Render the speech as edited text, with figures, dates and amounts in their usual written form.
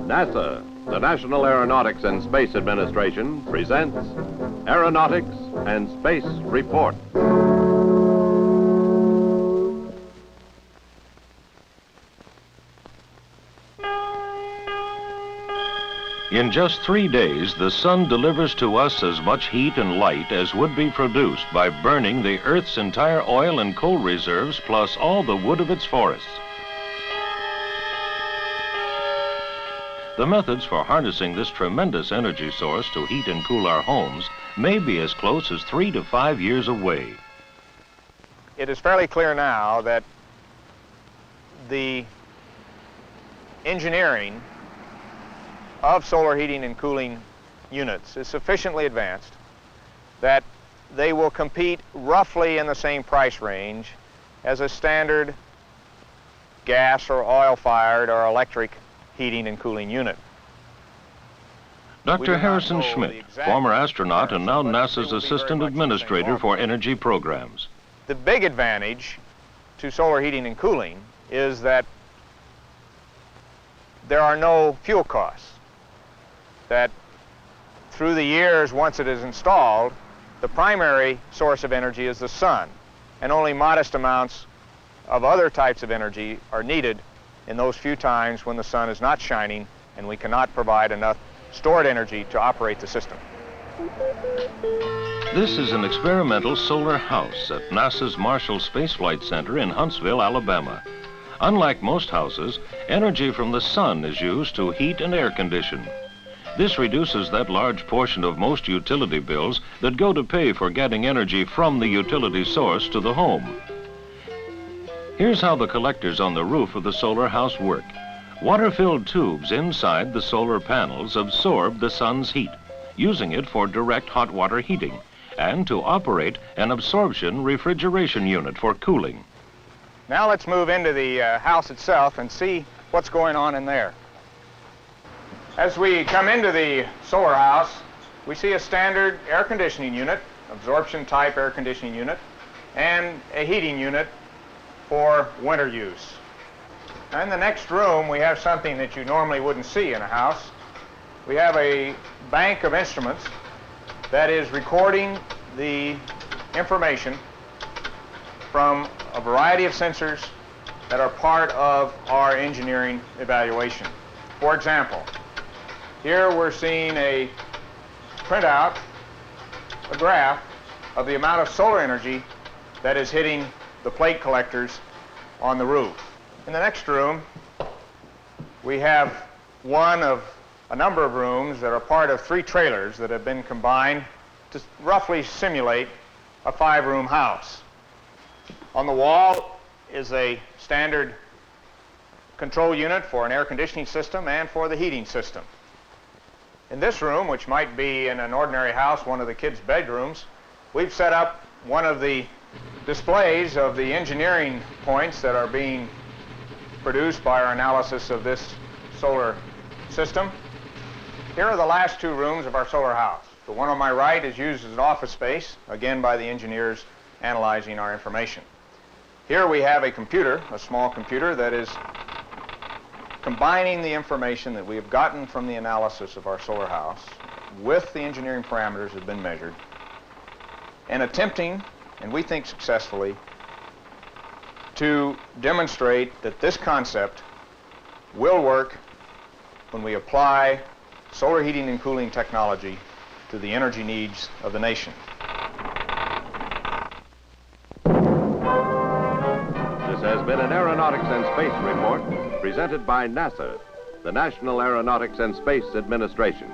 NASA, the National Aeronautics and Space Administration, presents Aeronautics and Space Report. In just 3 days, the sun delivers to us as much heat and light as would be produced by burning the Earth's entire oil and coal reserves plus all the wood of its forests. The methods for harnessing this tremendous energy source to heat and cool our homes may be as close as 3 to 5 years away. It is fairly clear now that the engineering of solar heating and cooling units is sufficiently advanced that they will compete roughly in the same price range as a standard gas or oil-fired or electric heating and cooling unit. Dr. Harrison Schmitt, former astronaut and now NASA's Assistant Administrator for Energy Programs. The big advantage to solar heating and cooling is that there are no fuel costs. That through the years, once it is installed, the primary source of energy is the sun, and only modest amounts of other types of energy are needed in those few times when the sun is not shining and we cannot provide enough stored energy to operate the system. This is an experimental solar house at NASA's Marshall Space Flight Center in Huntsville, Alabama. Unlike most houses, energy from the sun is used to heat and air condition. This reduces that large portion of most utility bills that go to pay for getting energy from the utility source to the home. Here's how the collectors on the roof of the solar house work. Water-filled tubes inside the solar panels absorb the sun's heat, using it for direct hot water heating and to operate an absorption refrigeration unit for cooling. Now let's move into the house itself and see what's going on in there. As we come into the solar house, we see a standard air conditioning unit, absorption type air conditioning unit, and a heating unit for winter use. Now in the next room, we have something that you normally wouldn't see in a house. We have a bank of instruments that is recording the information from a variety of sensors that are part of our engineering evaluation. For example, here we're seeing a printout, a graph of the amount of solar energy that is hitting the plate collectors on the roof. In the next room, we have one of a number of rooms that are part of 3 trailers that have been combined to roughly simulate a 5-room house. On the wall is a standard control unit for an air conditioning system and for the heating system. In this room, which might be in an ordinary house, one of the kids' bedrooms, we've set up one of the displays of the engineering points that are being produced by our analysis of this solar system. Here are the last 2 rooms of our solar house. The one on my right is used as an office space, again by the engineers analyzing our information. Here we have a computer, a small computer, that is combining the information that we have gotten from the analysis of our solar house with the engineering parameters that have been measured and attempting, and we think successfully, to demonstrate that this concept will work when we apply solar heating and cooling technology to the energy needs of the nation. This has been an Aeronautics and Space Report presented by NASA, the National Aeronautics and Space Administration.